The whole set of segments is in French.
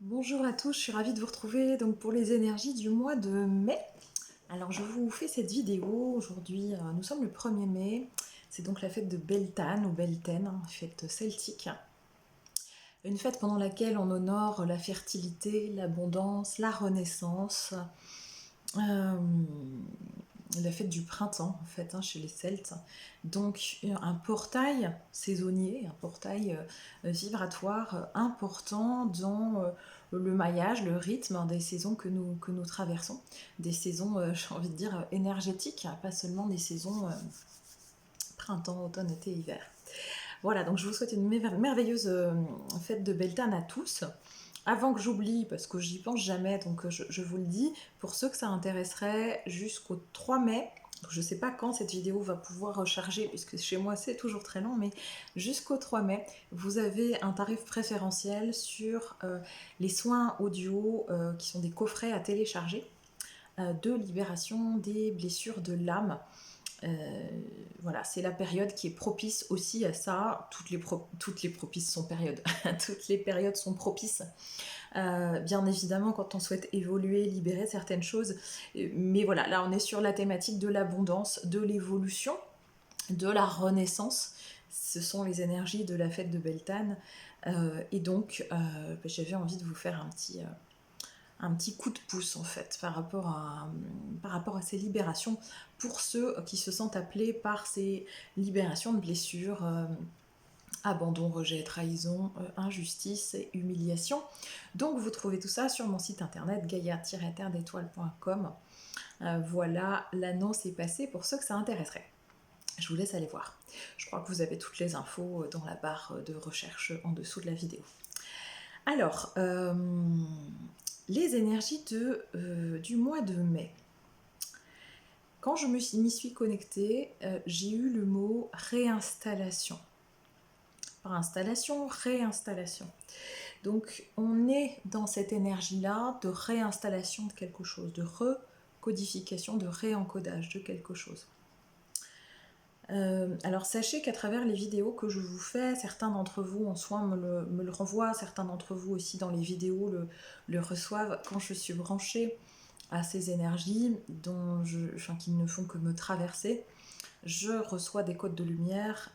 Bonjour à tous, je suis ravie de vous retrouver donc pour les énergies du mois de mai. Alors je vous fais cette vidéo aujourd'hui, nous sommes le 1er mai, c'est donc la fête de Beltane ou Beltaine, fête celtique. Une fête pendant laquelle on honore la fertilité, l'abondance, la renaissance, euh, la fête du printemps en fait chez les Celtes. Donc un portail saisonnier, un portail vibratoire important dans le maillage, le rythme des saisons que nous traversons. Des saisons, j'ai envie de dire, énergétiques, pas seulement des saisons printemps, automne, été, hiver. Voilà, donc je vous souhaite une merveilleuse fête de Beltane à tous. Avant que j'oublie, parce que j'y pense jamais, donc je vous le dis, pour ceux que ça intéresserait, jusqu'au 3 mai, je ne sais pas quand cette vidéo va pouvoir recharger, puisque chez moi c'est toujours très lent, mais jusqu'au 3 mai, vous avez un tarif préférentiel sur les soins audio qui sont des coffrets à télécharger de libération des blessures de l'âme. Voilà, c'est la période qui est propice aussi à ça. Toutes les propices sont périodes. Toutes les périodes sont propices. Bien évidemment, quand on souhaite évoluer, libérer certaines choses. Mais voilà, là, on est sur la thématique de l'abondance, de l'évolution, de la renaissance. Ce sont les énergies de la fête de Beltane. Et donc, j'avais envie de vous faire un petit coup de pouce en fait par rapport à ces libérations pour ceux qui se sentent appelés par ces libérations de blessures, abandon, rejet, trahison, injustice et humiliation. Donc vous trouvez tout ça sur mon site internet gaia-terre-d'étoile.com. Voilà, l'annonce est passée pour ceux que ça intéresserait. Je vous laisse aller voir. Je crois que vous avez toutes les infos dans la barre de recherche en dessous de la vidéo. Alors, les énergies du mois de mai. Quand je m'y suis connectée, j'ai eu le mot réinstallation. Par installation, réinstallation. Donc on est dans cette énergie-là de réinstallation de quelque chose, de recodification, de réencodage de quelque chose. Alors sachez qu'à travers les vidéos que je vous fais, certains d'entre vous en soin me le renvoient, certains d'entre vous aussi dans les vidéos le reçoivent quand je suis branchée à ces énergies qui ne font que me traverser. Je reçois des codes de lumière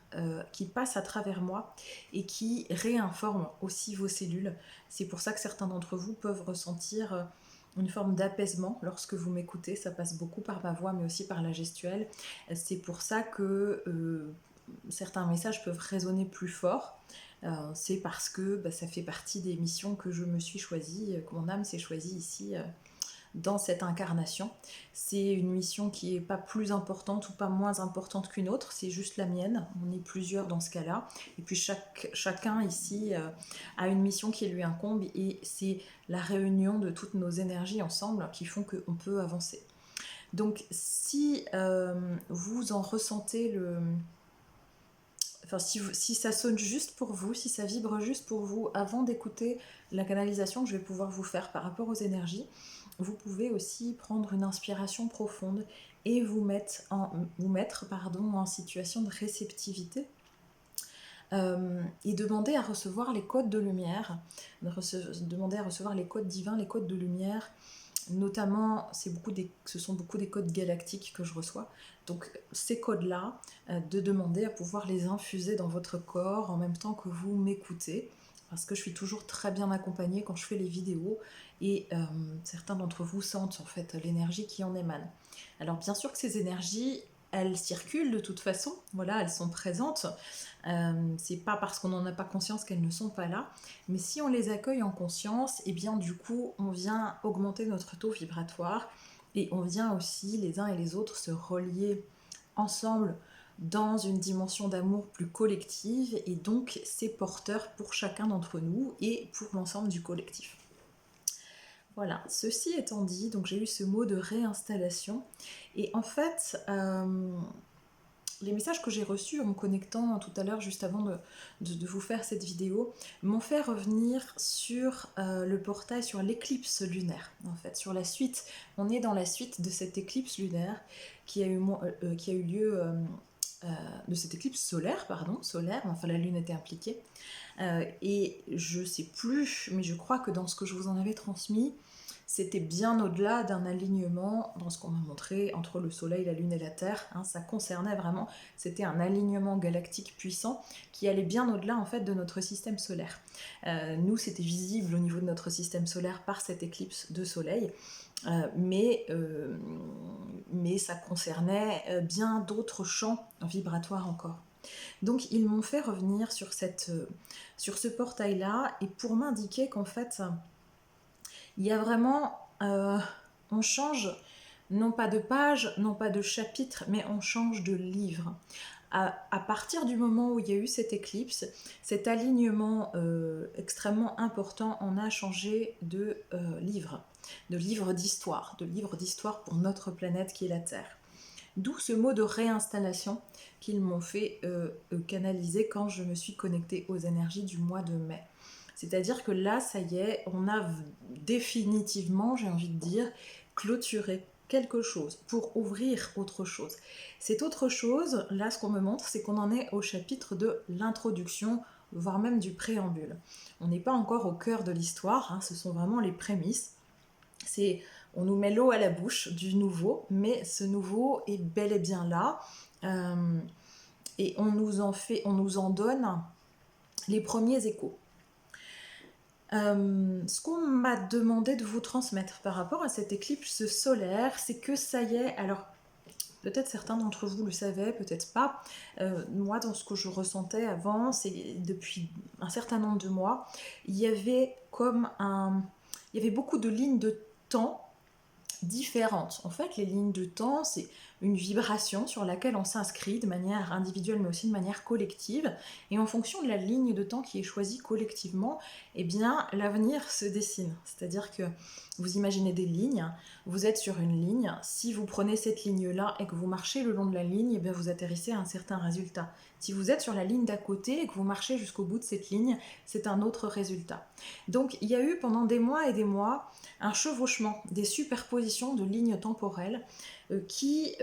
qui passent à travers moi et qui réinforment aussi vos cellules. C'est pour ça que certains d'entre vous peuvent ressentir une forme d'apaisement lorsque vous m'écoutez. Ça passe beaucoup par ma voix mais aussi par la gestuelle. C'est pour ça que certains messages peuvent résonner plus fort. C'est parce que ça fait partie des missions que je me suis choisie, que mon âme s'est choisie ici dans cette incarnation. C'est une mission qui n'est pas plus importante ou pas moins importante qu'une autre, c'est juste la mienne. On est plusieurs dans ce cas-là. Et puis chacun ici a une mission qui lui incombe et c'est la réunion de toutes nos énergies ensemble qui font qu'on peut avancer. Donc si vous en ressentez si ça sonne juste pour vous, si ça vibre juste pour vous, avant d'écouter la canalisation que je vais pouvoir vous faire par rapport aux énergies, vous pouvez aussi prendre une inspiration profonde et vous mettre en situation de réceptivité et demander à recevoir les codes de lumière, demander à recevoir les codes divins, les codes de lumière. Notamment, ce sont beaucoup des codes galactiques que je reçois. Donc ces codes-là, de demander à pouvoir les infuser dans votre corps en même temps que vous m'écoutez, parce que je suis toujours très bien accompagnée quand je fais les vidéos et certains d'entre vous sentent en fait l'énergie qui en émane. Alors bien sûr que ces énergies, elles circulent de toute façon, voilà, elles sont présentes. C'est pas parce qu'on n'en a pas conscience qu'elles ne sont pas là, mais si on les accueille en conscience, et bien du coup on vient augmenter notre taux vibratoire et on vient aussi les uns et les autres se relier ensemble dans une dimension d'amour plus collective et donc c'est porteur pour chacun d'entre nous et pour l'ensemble du collectif. Voilà, ceci étant dit, donc j'ai eu ce mot de réinstallation et en fait les messages que j'ai reçus en me connectant tout à l'heure, juste avant de vous faire cette vidéo, m'ont fait revenir sur le portail, sur l'éclipse lunaire, en fait, sur la suite. On est dans la suite de cette éclipse lunaire qui a eu lieu de cette éclipse solaire, enfin la Lune était impliquée. Et je sais plus, mais je crois que dans ce que je vous en avais transmis, c'était bien au-delà d'un alignement, dans ce qu'on m'a montré, entre le Soleil, la Lune et la Terre. Hein, ça concernait vraiment, c'était un alignement galactique puissant qui allait bien au-delà en fait de notre système solaire. Nous, c'était visible au niveau de notre système solaire par cette éclipse de Soleil. Mais ça concernait bien d'autres champs vibratoires encore. Donc ils m'ont fait revenir sur ce portail-là et pour m'indiquer qu'en fait, il y a vraiment... on change non pas de page, non pas de chapitre, mais on change de livre. À partir du moment où il y a eu cette éclipse, cet alignement extrêmement important, on a changé de livre d'histoire, de livre d'histoire pour notre planète qui est la Terre. D'où ce mot de réinstallation qu'ils m'ont fait canaliser quand je me suis connectée aux énergies du mois de mai. C'est-à-dire que là, ça y est, on a définitivement, j'ai envie de dire, clôturé quelque chose pour ouvrir autre chose. Cette autre chose, là, ce qu'on me montre, c'est qu'on en est au chapitre de l'introduction, voire même du préambule. On n'est pas encore au cœur de l'histoire, hein, ce sont vraiment les prémices. On nous met l'eau à la bouche du nouveau, mais ce nouveau est bel et bien là, et on nous en donne les premiers échos. Ce qu'on m'a demandé de vous transmettre par rapport à cette éclipse solaire, c'est que ça y est, alors peut-être certains d'entre vous le savaient, peut-être pas, moi dans ce que je ressentais avant, c'est depuis un certain nombre de mois, il y avait beaucoup de lignes de temps différentes. En fait, les lignes de temps, c'est une vibration sur laquelle on s'inscrit de manière individuelle mais aussi de manière collective, et en fonction de la ligne de temps qui est choisie collectivement, eh bien l'avenir se dessine. C'est-à-dire que vous imaginez des lignes, vous êtes sur une ligne, si vous prenez cette ligne-là et que vous marchez le long de la ligne, eh bien vous atterrissez à un certain résultat. Si vous êtes sur la ligne d'à côté et que vous marchez jusqu'au bout de cette ligne, c'est un autre résultat. Donc il y a eu pendant des mois et des mois un chevauchement, des superpositions de lignes temporelles qui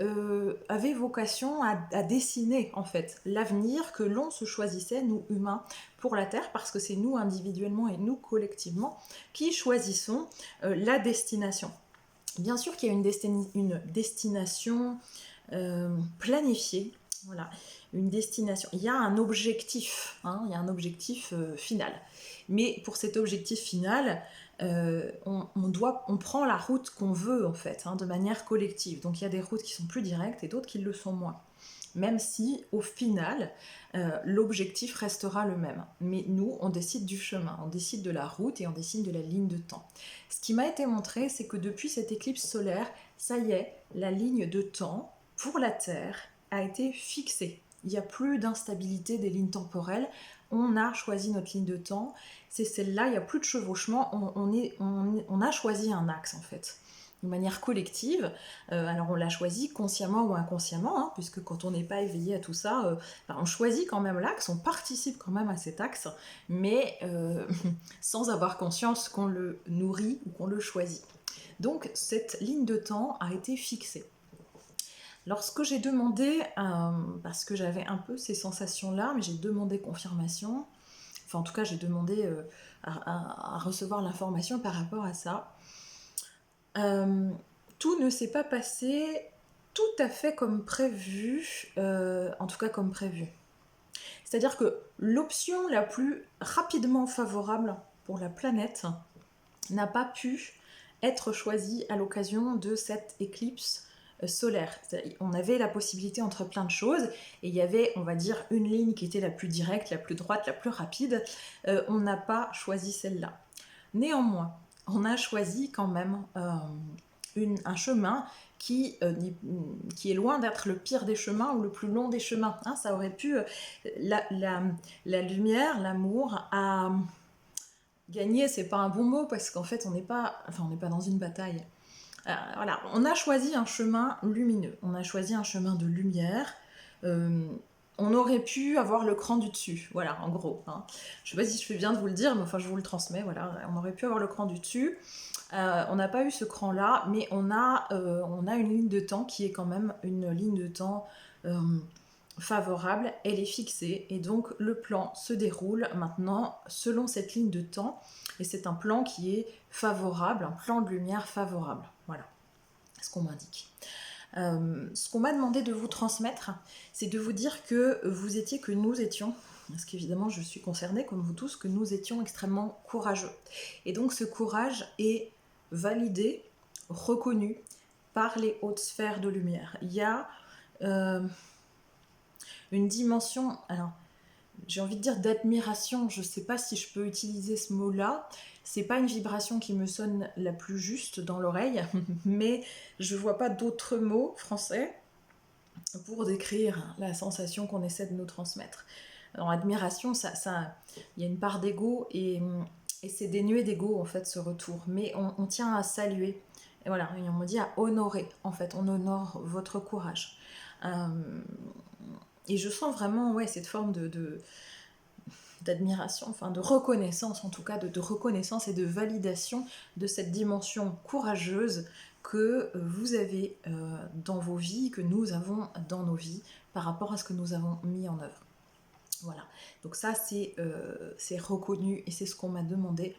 avaient vocation à dessiner en fait l'avenir que l'on se choisissait, nous humains, pour la Terre, parce que c'est nous individuellement et nous collectivement qui choisissons la destination. Bien sûr qu'il y a une destination planifiée, voilà, une destination. Il y a un objectif, hein, il y a un objectif final. Mais pour cet objectif final, on prend la route qu'on veut en fait, hein, de manière collective. Donc il y a des routes qui sont plus directes et d'autres qui le sont moins. Même si au final, l'objectif restera le même. Mais nous, on décide du chemin, on décide de la route et on décide de la ligne de temps. Ce qui m'a été montré, c'est que depuis cette éclipse solaire, ça y est, la ligne de temps pour la Terre a été fixée. Il n'y a plus d'instabilité des lignes temporelles. On a choisi notre ligne de temps. C'est celle-là, il n'y a plus de chevauchement. On a choisi un axe en fait. De manière collective, alors on l'a choisi consciemment ou inconsciemment, hein, puisque quand on n'est pas éveillé à tout ça, on choisit quand même l'axe, on participe quand même à cet axe, mais sans avoir conscience qu'on le nourrit ou qu'on le choisit. Donc cette ligne de temps a été fixée. Lorsque j'ai demandé, parce que j'avais un peu ces sensations-là, mais j'ai demandé confirmation, enfin en tout cas j'ai demandé à recevoir l'information par rapport à ça, tout ne s'est pas passé tout à fait comme prévu, en tout cas comme prévu. C'est-à-dire que l'option la plus rapidement favorable pour la planète n'a pas pu être choisie à l'occasion de cette éclipse solaire. On avait la possibilité entre plein de choses, et il y avait, on va dire, une ligne qui était la plus directe, la plus droite, la plus rapide. On n'a pas choisi celle-là. Néanmoins, on a choisi quand même un chemin qui est loin d'être le pire des chemins ou le plus long des chemins. Hein, ça aurait pu... la lumière, l'amour a gagné, c'est pas un bon mot, parce qu'en fait, on n'est pas dans une bataille. Voilà, on a choisi un chemin lumineux, on a choisi un chemin de lumière. On aurait pu avoir le cran du dessus, voilà, en gros. Hein. Je sais pas si je fais bien de vous le dire, mais enfin, je vous le transmets, voilà. On aurait pu avoir le cran du dessus. On n'a pas eu ce cran-là, mais on a une ligne de temps qui est quand même une ligne de temps favorable, elle est fixée et donc le plan se déroule maintenant selon cette ligne de temps et c'est un plan qui est favorable, un plan de lumière favorable. Voilà ce qu'on m'indique. Ce qu'on m'a demandé de vous transmettre, c'est de vous dire que nous étions, parce qu'évidemment je suis concernée comme vous tous, que nous étions extrêmement courageux. Et donc ce courage est validé, reconnu par les hautes sphères de lumière. Il y a une dimension, alors j'ai envie de dire d'admiration, je ne sais pas si je peux utiliser ce mot-là, c'est pas une vibration qui me sonne la plus juste dans l'oreille, mais je vois pas d'autres mots français pour décrire la sensation qu'on essaie de nous transmettre. Alors admiration, il y a une part d'ego et c'est dénué d'ego en fait ce retour, mais on tient à saluer, et voilà, et on me dit à honorer, en fait, on honore votre courage. Et je sens vraiment cette forme d'admiration, enfin de reconnaissance en tout cas, de reconnaissance et de validation de cette dimension courageuse que vous avez dans vos vies, que nous avons dans nos vies par rapport à ce que nous avons mis en œuvre. Voilà, donc ça c'est reconnu et c'est ce qu'on m'a demandé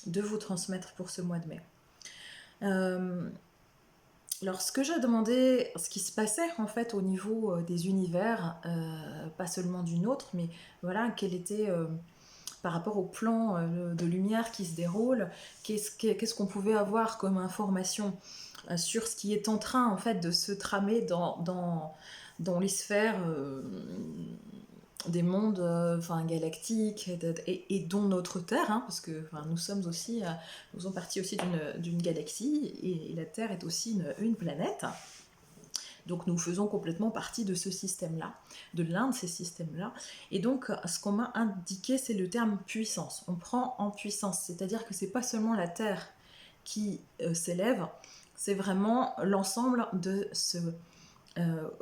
de vous transmettre pour ce mois de mai. Alors ce que j'ai demandé, ce qui se passait en fait au niveau des univers, pas seulement du nôtre, mais voilà, quel était par rapport au plan de lumière qui se déroule, qu'est-ce qu'on pouvait avoir comme information sur ce qui est en train en fait de se tramer dans les sphères des mondes galactiques et dont notre Terre, hein, parce que nous sommes aussi, nous faisons partie aussi d'une galaxie et la Terre est aussi une planète. Donc nous faisons complètement partie de ce système-là, de l'un de ces systèmes-là. Et donc ce qu'on m'a indiqué, c'est le terme puissance. On prend en puissance, c'est-à-dire que c'est pas seulement la Terre qui s'élève, c'est vraiment l'ensemble de ce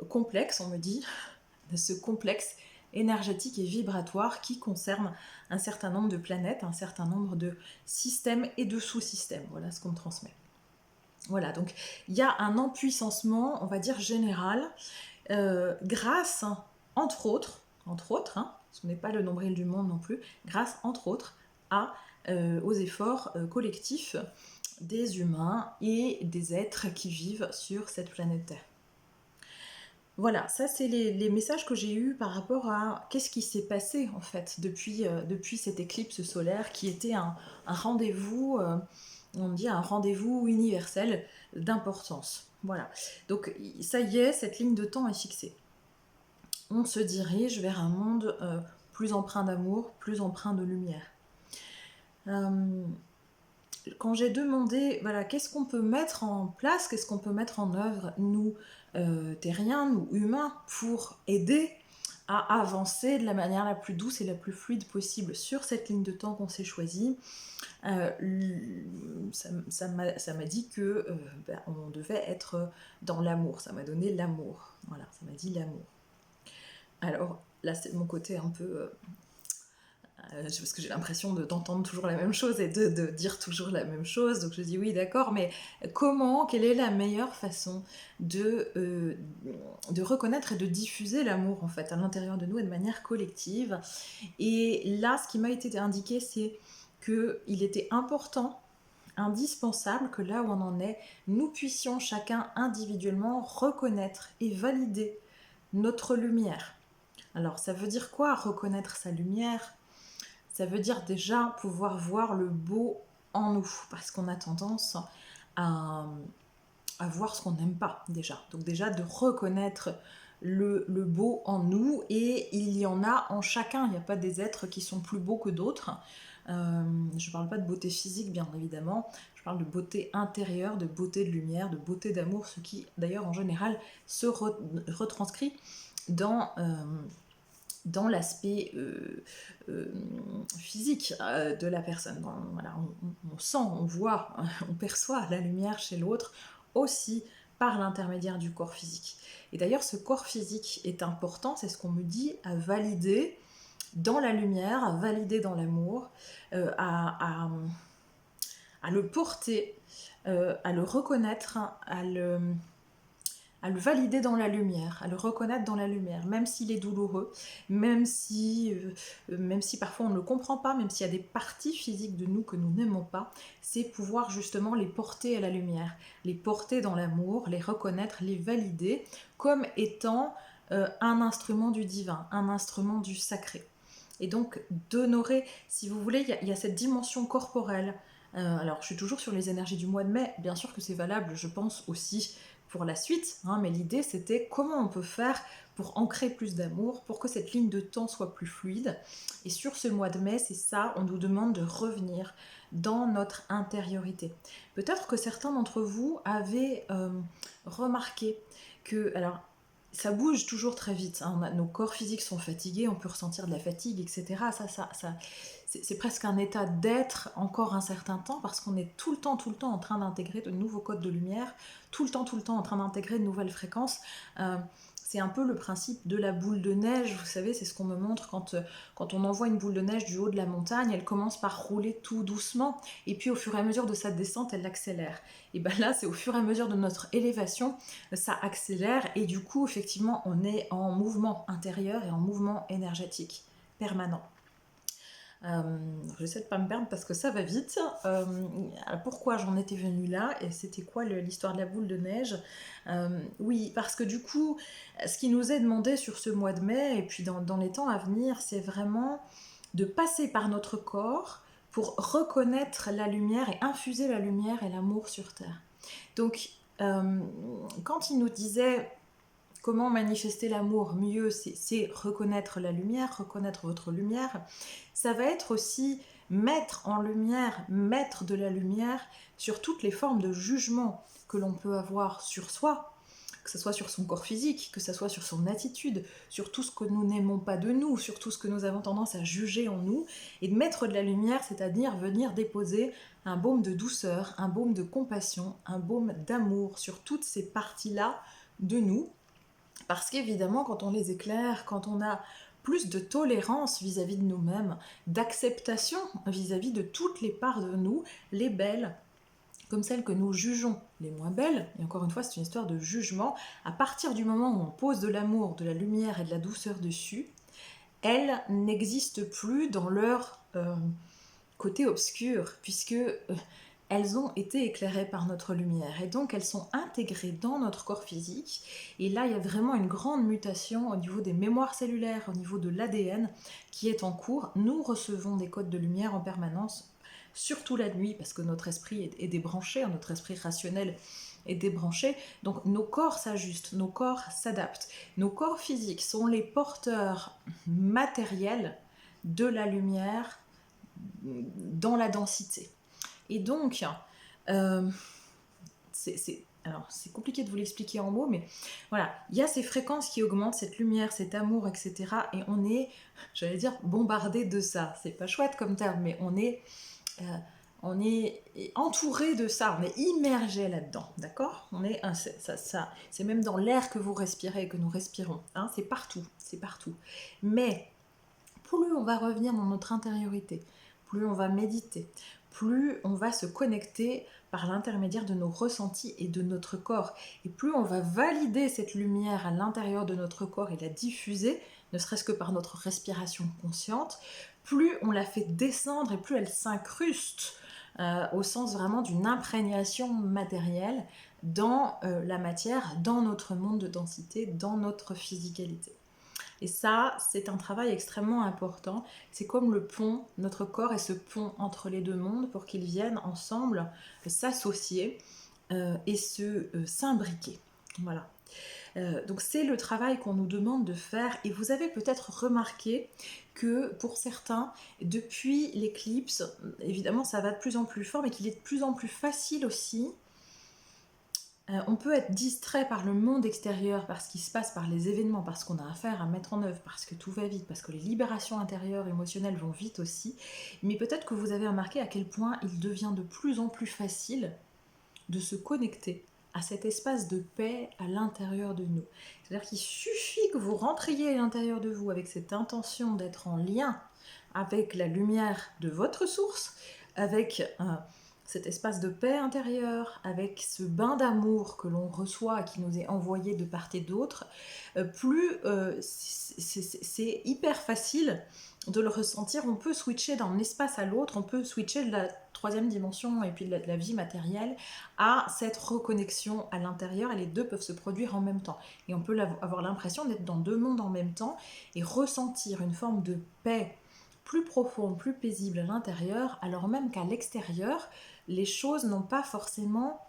complexe, on me dit, de ce complexe énergétique et vibratoire qui concerne un certain nombre de planètes, un certain nombre de systèmes et de sous-systèmes. Voilà ce qu'on me transmet. Voilà, donc il y a un empuissancement, on va dire général, grâce, entre autres, ce n'est pas le nombril du monde non plus, grâce, entre autres, aux efforts collectifs des humains et des êtres qui vivent sur cette planète Terre. Voilà, ça c'est les messages que j'ai eus par rapport à qu'est-ce qui s'est passé en fait depuis cette éclipse solaire qui était un rendez-vous, on dit un rendez-vous universel d'importance. Voilà, donc ça y est, cette ligne de temps est fixée. On se dirige vers un monde plus empreint d'amour, plus empreint de lumière. Quand j'ai demandé, voilà, qu'est-ce qu'on peut mettre en place, qu'est-ce qu'on peut mettre en œuvre, nous, terriens, nous, humains, pour aider à avancer de la manière la plus douce et la plus fluide possible sur cette ligne de temps qu'on s'est choisie, ça m'a dit que on devait être dans l'amour, ça m'a donné l'amour, voilà, ça m'a dit l'amour. Alors là, c'est mon côté un peu... parce que j'ai l'impression d'entendre toujours la même chose et de dire toujours la même chose, donc je dis oui d'accord, mais quelle est la meilleure façon de reconnaître et de diffuser l'amour en fait à l'intérieur de nous et de manière collective. Et là ce qui m'a été indiqué, c'est qu'il était important, indispensable, que là où on en est, nous puissions chacun individuellement reconnaître et valider notre lumière. Alors ça veut dire quoi, reconnaître sa lumière? Ça veut dire déjà pouvoir voir le beau en nous, parce qu'on a tendance à voir ce qu'on n'aime pas déjà. Donc déjà de reconnaître le beau en nous, et il y en a en chacun, il n'y a pas des êtres qui sont plus beaux que d'autres. Je ne parle pas de beauté physique bien évidemment, je parle de beauté intérieure, de beauté de lumière, de beauté d'amour, ce qui d'ailleurs en général se retranscrit dans l'aspect physique de la personne. Voilà, on sent, on voit, on perçoit la lumière chez l'autre aussi par l'intermédiaire du corps physique. Et d'ailleurs, ce corps physique est important, c'est ce qu'on me dit, à valider dans la lumière, à valider dans l'amour, à le porter, à le reconnaître, à à le valider dans la lumière, à le reconnaître dans la lumière, même s'il est douloureux, même si parfois on ne le comprend pas, même s'il y a des parties physiques de nous que nous n'aimons pas, c'est pouvoir justement les porter à la lumière, les porter dans l'amour, les reconnaître, les valider comme étant un instrument du divin, un instrument du sacré. Et donc d'honorer, si vous voulez, il y a cette dimension corporelle. Alors je suis toujours sur les énergies du mois de mai, bien sûr que c'est valable, je pense aussi pour la suite, hein, mais l'idée c'était comment on peut faire pour ancrer plus d'amour, pour que cette ligne de temps soit plus fluide. Et sur ce mois de mai, c'est ça, on nous demande de revenir dans notre intériorité. Peut-être que certains d'entre vous avaient remarqué que, alors ça bouge toujours très vite, hein. Nos corps physiques sont fatigués, on peut ressentir de la fatigue, etc. C'est presque un état d'être encore un certain temps parce qu'on est tout le temps en train d'intégrer de nouveaux codes de lumière, tout le temps en train d'intégrer de nouvelles fréquences. C'est un peu le principe de la boule de neige, vous savez, c'est ce qu'on me montre quand on envoie une boule de neige du haut de la montagne, elle commence par rouler tout doucement, et puis au fur et à mesure de sa descente, elle l'accélère. Et bien là, c'est au fur et à mesure de notre élévation, ça accélère, et du coup, effectivement, on est en mouvement intérieur et en mouvement énergétique permanent. J'essaie de pas me perdre parce que ça va vite. Pourquoi j'en étais venue là et c'était quoi l'histoire de la boule de neige? Oui, parce que du coup, ce qui nous est demandé sur ce mois de mai et puis dans les temps à venir, c'est vraiment de passer par notre corps pour reconnaître la lumière et infuser la lumière et l'amour sur Terre. Donc, quand il nous disait comment manifester l'amour mieux, c'est reconnaître la lumière, reconnaître votre lumière. Ça va être aussi mettre en lumière, mettre de la lumière sur toutes les formes de jugement que l'on peut avoir sur soi, que ce soit sur son corps physique, que ce soit sur son attitude, sur tout ce que nous n'aimons pas de nous, sur tout ce que nous avons tendance à juger en nous, et de mettre de la lumière, c'est-à-dire venir déposer un baume de douceur, un baume de compassion, un baume d'amour sur toutes ces parties-là de nous. Parce qu'évidemment, quand on les éclaire, quand on a plus de tolérance vis-à-vis de nous-mêmes, d'acceptation vis-à-vis de toutes les parts de nous, les belles, comme celles que nous jugeons les moins belles, et encore une fois, c'est une histoire de jugement, à partir du moment où on pose de l'amour, de la lumière et de la douceur dessus, elles n'existent plus dans leur côté obscur, puisque elles ont été éclairées par notre lumière et donc elles sont intégrées dans notre corps physique. Et là, il y a vraiment une grande mutation au niveau des mémoires cellulaires, au niveau de l'ADN qui est en cours. Nous recevons des codes de lumière en permanence, surtout la nuit, parce que notre esprit est débranché, notre esprit rationnel est débranché. Donc nos corps s'ajustent, nos corps s'adaptent. Nos corps physiques sont les porteurs matériels de la lumière dans la densité. Et donc, c'est compliqué de vous l'expliquer en mots, mais voilà, il y a ces fréquences qui augmentent, cette lumière, cet amour, etc. Et on est, j'allais dire, bombardé de ça. C'est pas chouette comme terme, mais on est entouré de ça, on est immergé là-dedans, d'accord? C'est même dans l'air que vous respirez, que nous respirons. Hein, c'est partout, c'est partout. Mais plus on va revenir dans notre intériorité, plus on va méditer, plus on va se connecter par l'intermédiaire de nos ressentis et de notre corps. Et plus on va valider cette lumière à l'intérieur de notre corps et la diffuser, ne serait-ce que par notre respiration consciente, plus on la fait descendre et plus elle s'incruste au sens vraiment d'une imprégnation matérielle dans la matière, dans notre monde de densité, dans notre physicalité. Et ça, c'est un travail extrêmement important. C'est comme le pont, notre corps est ce pont entre les deux mondes pour qu'ils viennent ensemble s'associer et s'imbriquer. Voilà. Donc c'est le travail qu'on nous demande de faire. Et vous avez peut-être remarqué que pour certains, depuis l'éclipse, évidemment ça va de plus en plus fort, mais qu'il est de plus en plus facile aussi. On peut être distrait par le monde extérieur, par ce qui se passe, par les événements, parce qu'on a affaire à mettre en œuvre, parce que tout va vite, parce que les libérations intérieures, émotionnelles vont vite aussi. Mais peut-être que vous avez remarqué à quel point il devient de plus en plus facile de se connecter à cet espace de paix à l'intérieur de nous. C'est-à-dire qu'il suffit que vous rentriez à l'intérieur de vous avec cette intention d'être en lien avec la lumière de votre source, avec cet espace de paix intérieure, avec ce bain d'amour que l'on reçoit et qui nous est envoyé de part et d'autre, plus c'est hyper facile de le ressentir. On peut switcher d'un espace à l'autre, on peut switcher de la troisième dimension et puis de la vie matérielle à cette reconnexion à l'intérieur, et les deux peuvent se produire en même temps. Et on peut avoir l'impression d'être dans deux mondes en même temps et ressentir une forme de paix plus profonde, plus paisible à l'intérieur, alors même qu'à l'extérieur, les choses n'ont pas forcément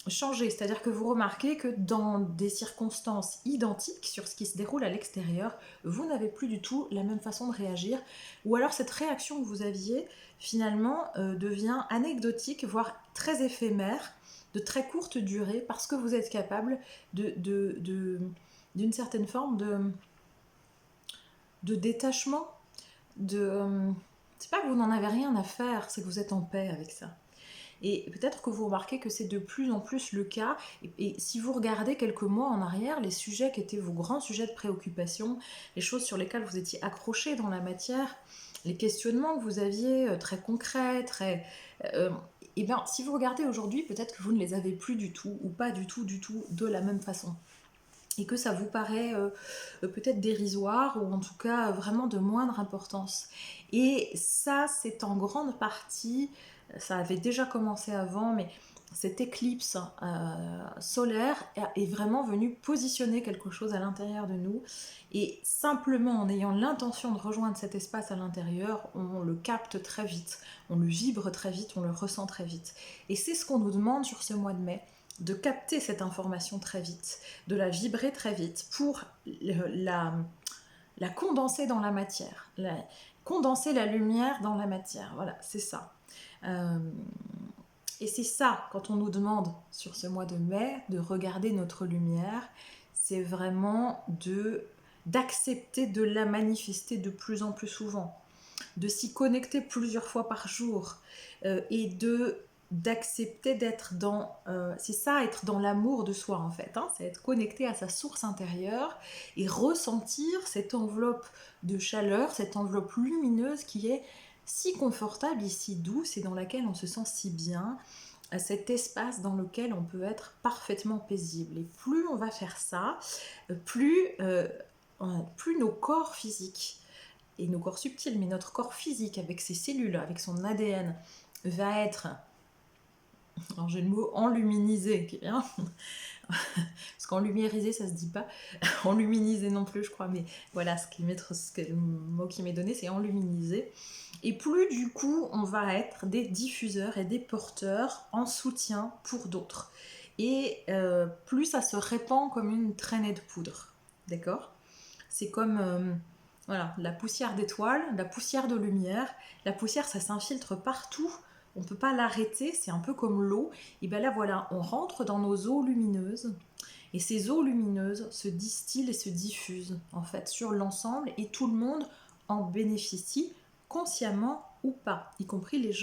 changé. C'est-à-dire que vous remarquez que dans des circonstances identiques sur ce qui se déroule à l'extérieur, vous n'avez plus du tout la même façon de réagir, ou alors cette réaction que vous aviez finalement devient anecdotique, voire très éphémère, de très courte durée, parce que vous êtes capable d'une certaine forme de détachement, c'est pas que vous n'en avez rien à faire, c'est que vous êtes en paix avec ça. Et peut-être que vous remarquez que c'est de plus en plus le cas. Et si vous regardez quelques mois en arrière, les sujets qui étaient vos grands sujets de préoccupation, les choses sur lesquelles vous étiez accrochés dans la matière, les questionnements que vous aviez très concrets, et bien, si vous regardez aujourd'hui, peut-être que vous ne les avez plus du tout, ou pas du tout de la même façon. Et que ça vous paraît peut-être dérisoire, ou en tout cas vraiment de moindre importance. Et ça, c'est en grande partie, ça avait déjà commencé avant, mais cette éclipse solaire est vraiment venue positionner quelque chose à l'intérieur de nous. Et simplement en ayant l'intention de rejoindre cet espace à l'intérieur, on le capte très vite, on le vibre très vite, on le ressent très vite. Et c'est ce qu'on nous demande sur ce mois de mai, de capter cette information très vite, de la vibrer très vite pour la condenser dans la matière, condenser la lumière dans la matière. Voilà, c'est ça. Et c'est ça, quand on nous demande sur ce mois de mai de regarder notre lumière, c'est vraiment d'accepter de la manifester de plus en plus souvent, de s'y connecter plusieurs fois par jour, et d'accepter d'être dans, c'est ça, être dans l'amour de soi en fait, hein, c'est être connecté à sa source intérieure et ressentir cette enveloppe de chaleur, cette enveloppe lumineuse qui est si confortable et si douce, et dans laquelle on se sent si bien, à cet espace dans lequel on peut être parfaitement paisible. Et plus on va faire ça, plus nos corps physiques et nos corps subtils, mais notre corps physique avec ses cellules, avec son ADN, va être, alors j'ai le mot enluminisé qui vient, parce qu'enlumiérisé ça se dit pas, enluminisé non plus je crois, mais voilà, le mot qui m'est donné c'est enluminisé. Et plus du coup on va être des diffuseurs et des porteurs en soutien pour d'autres. Et plus ça se répand comme une traînée de poudre, d'accord ? C'est comme voilà, la poussière d'étoiles, la poussière de lumière. La poussière, ça s'infiltre partout. On ne peut pas l'arrêter, c'est un peu comme l'eau. Et bien là, voilà, on rentre dans nos eaux lumineuses. Et ces eaux lumineuses se distillent et se diffusent, en fait, sur l'ensemble. Et tout le monde en bénéficie, consciemment ou pas. Y compris les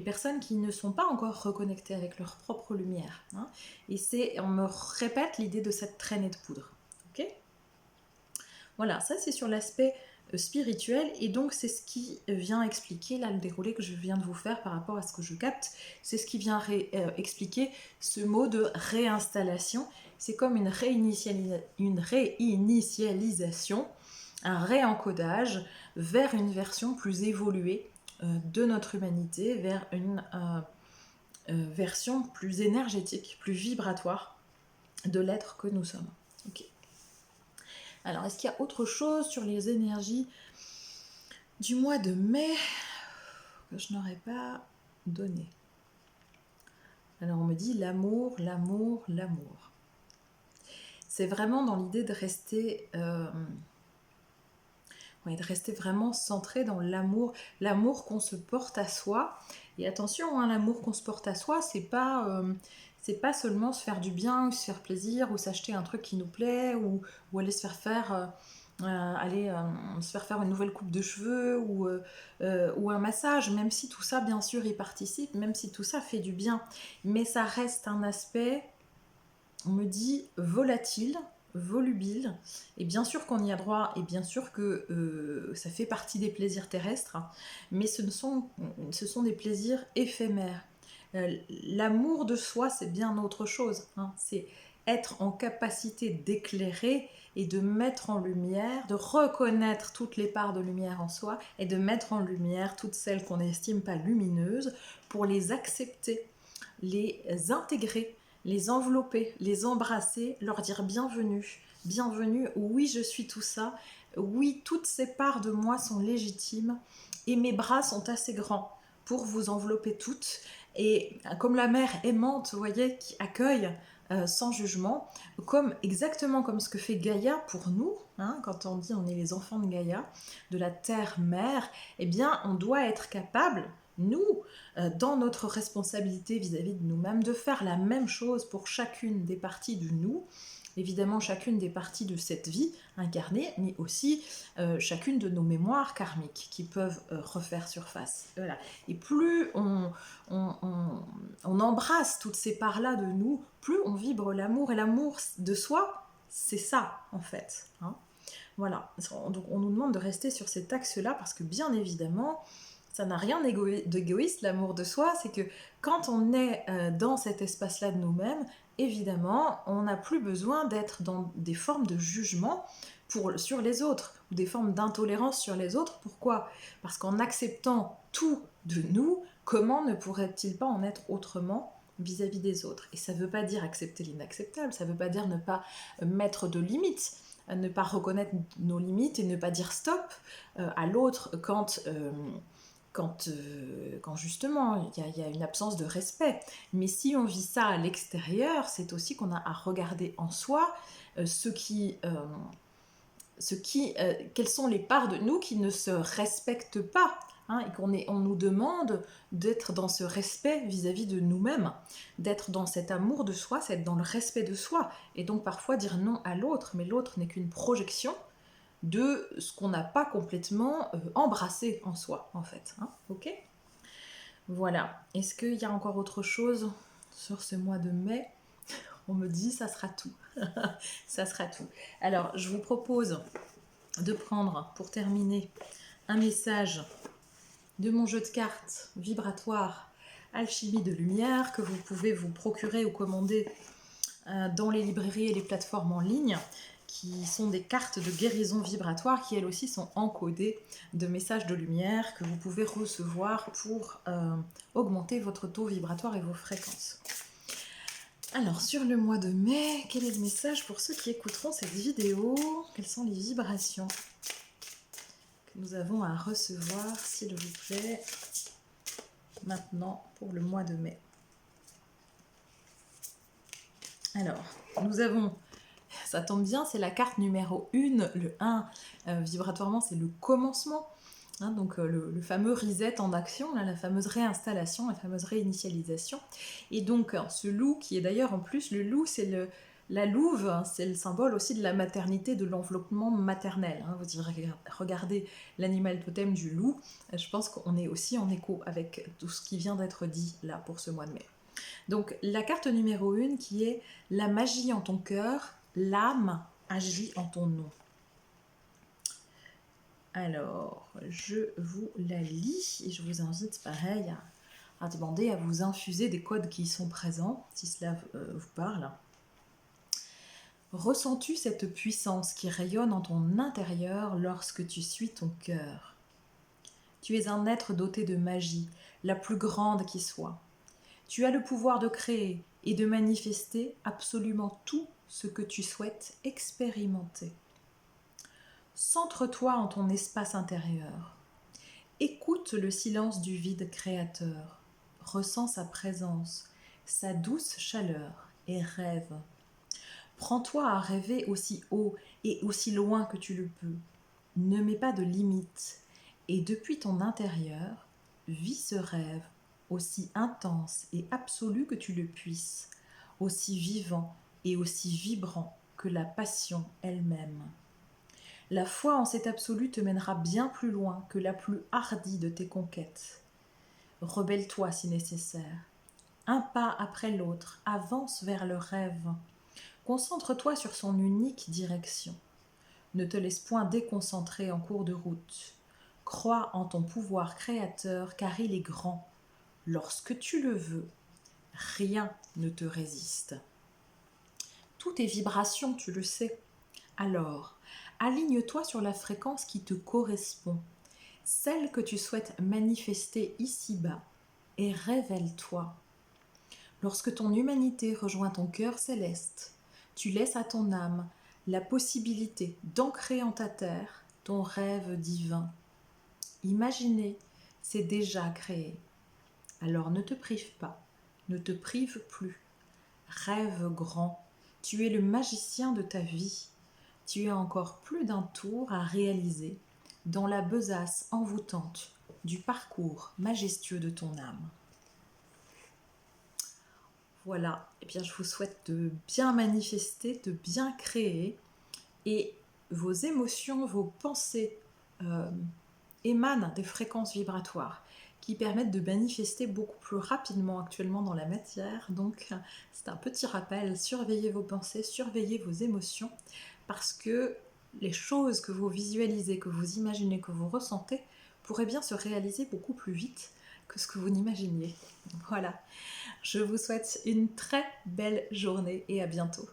personnes qui ne sont pas encore reconnectées avec leur propre lumière. Hein. Et on me répète l'idée de cette traînée de poudre. Ok ? Voilà, ça c'est sur l'aspect spirituel, et donc c'est ce qui vient expliquer, là le déroulé que je viens de vous faire par rapport à ce que je capte, c'est ce qui vient expliquer ce mot de réinstallation. C'est comme une réinitialisation, un réencodage vers une version plus évoluée de notre humanité, vers une version plus énergétique, plus vibratoire de l'être que nous sommes. Ok. Alors, est-ce qu'il y a autre chose sur les énergies du mois de mai que je n'aurais pas donné? Alors, on me dit l'amour, l'amour, l'amour. C'est vraiment dans l'idée de rester vraiment centré dans l'amour qu'on se porte à soi. Et attention, hein, l'amour qu'on se porte à soi, c'est pas seulement se faire du bien, ou se faire plaisir, ou s'acheter un truc qui nous plaît, ou aller se faire faire une nouvelle coupe de cheveux, ou un massage, même si tout ça, bien sûr, y participe, même si tout ça fait du bien. Mais ça reste un aspect, on me dit, volatile, volubile. Et bien sûr qu'on y a droit, et bien sûr que ça fait partie des plaisirs terrestres, hein, mais ce sont des plaisirs éphémères. L'amour de soi, c'est bien autre chose, hein. C'est être en capacité d'éclairer et de mettre en lumière, de reconnaître toutes les parts de lumière en soi et de mettre en lumière toutes celles qu'on n'estime pas lumineuses pour les accepter, les intégrer, les envelopper, les embrasser, leur dire bienvenue, bienvenue, oui je suis tout ça, oui toutes ces parts de moi sont légitimes et mes bras sont assez grands pour vous envelopper toutes. Et comme la mère aimante, vous voyez, qui accueille sans jugement, exactement comme ce que fait Gaïa pour nous, hein, quand on dit on est les enfants de Gaïa, de la terre-mère, eh bien on doit être capable, nous, dans notre responsabilité vis-à-vis de nous-mêmes, de faire la même chose pour chacune des parties du nous, évidemment chacune des parties de cette vie incarnée, mais aussi chacune de nos mémoires karmiques qui peuvent refaire surface. Voilà. Et plus on embrasse toutes ces parts-là de nous, plus on vibre l'amour. Et l'amour de soi, c'est ça, en fait. Hein. Voilà. Donc on nous demande de rester sur cet axe-là parce que bien évidemment, ça n'a rien d'égoïste, l'amour de soi. C'est que quand on est dans cet espace-là de nous-mêmes, évidemment, on n'a plus besoin d'être dans des formes de jugement sur les autres, ou des formes d'intolérance sur les autres. Pourquoi ? Parce qu'en acceptant tout de nous, comment ne pourrait-il pas en être autrement vis-à-vis des autres ? Et ça ne veut pas dire accepter l'inacceptable, ça ne veut pas dire ne pas mettre de limites, ne pas reconnaître nos limites et ne pas dire stop à l'autre quand justement il y a une absence de respect. Mais si on vit ça à l'extérieur, c'est aussi qu'on a à regarder en soi quelles sont les parts de nous qui ne se respectent pas, hein, et on nous demande d'être dans ce respect vis-à-vis de nous-mêmes, d'être dans cet amour de soi, c'est être dans le respect de soi, et donc parfois dire non à l'autre, mais l'autre n'est qu'une projection de ce qu'on n'a pas complètement embrassé en soi, en fait. Hein, ok ? Voilà. Est-ce qu'il y a encore autre chose sur ce mois de mai ? On me dit, ça sera tout. Ça sera tout. Alors, je vous propose de prendre, pour terminer, un message de mon jeu de cartes vibratoire Alchimie de lumière que vous pouvez vous procurer ou commander dans les librairies et les plateformes en ligne, qui sont des cartes de guérison vibratoire qui elles aussi sont encodées de messages de lumière que vous pouvez recevoir pour augmenter votre taux vibratoire et vos fréquences. Alors, sur le mois de mai, quel est le message pour ceux qui écouteront cette vidéo ? Quelles sont les vibrations que nous avons à recevoir, s'il vous plaît, maintenant pour le mois de mai ? Alors, nous avons, ça tombe bien, c'est la carte numéro 1, le 1, vibratoirement c'est le commencement. Hein, donc le fameux reset en action, là, la fameuse réinstallation, la fameuse réinitialisation. Et donc ce loup, qui est d'ailleurs en plus, le loup c'est la louve, hein, c'est le symbole aussi de la maternité, de l'enveloppement maternel. Hein. Vous regardez l'animal totem du loup, je pense qu'on est aussi en écho avec tout ce qui vient d'être dit là pour ce mois de mai. Donc la carte numéro 1 qui est la magie en ton cœur, l'âme agit en ton nom. Alors, je vous la lis et je vous invite, pareil, à demander à vous infuser des codes qui y sont présents, si cela vous parle. Ressens-tu cette puissance qui rayonne en ton intérieur lorsque tu suis ton cœur ? Tu es un être doté de magie, la plus grande qui soit. Tu as le pouvoir de créer et de manifester absolument tout ce que tu souhaites expérimenter. Centre-toi en ton espace intérieur. Écoute le silence du vide créateur. Ressens sa présence, sa douce chaleur et rêve. Prends-toi à rêver aussi haut et aussi loin que tu le peux. Ne mets pas de limites. Et depuis ton intérieur, vis ce rêve aussi intense et absolu que tu le puisses, aussi vivant et aussi vibrant que la passion elle-même. La foi en cet absolu te mènera bien plus loin que la plus hardie de tes conquêtes. Rebelle-toi si nécessaire. Un pas après l'autre, avance vers le rêve. Concentre-toi sur son unique direction. Ne te laisse point déconcentrer en cours de route. Crois en ton pouvoir créateur car il est grand. Lorsque tu le veux, rien ne te résiste. Tout est vibration, tu le sais. Alors, aligne-toi sur la fréquence qui te correspond, celle que tu souhaites manifester ici-bas, et révèle-toi. Lorsque ton humanité rejoint ton cœur céleste, tu laisses à ton âme la possibilité d'ancrer en ta terre ton rêve divin. Imaginer, c'est déjà créé. Alors ne te prive pas, ne te prive plus. Rêve grand, tu es le magicien de ta vie. Tu as encore plus d'un tour à réaliser dans la besace envoûtante du parcours majestueux de ton âme. Voilà, eh bien, je vous souhaite de bien manifester, de bien créer, et vos émotions, vos pensées émanent des fréquences vibratoires qui permettent de manifester beaucoup plus rapidement actuellement dans la matière. Donc c'est un petit rappel, surveillez vos pensées, surveillez vos émotions, parce que les choses que vous visualisez, que vous imaginez, que vous ressentez pourraient bien se réaliser beaucoup plus vite que ce que vous n'imaginiez. Voilà. Je vous souhaite une très belle journée et à bientôt.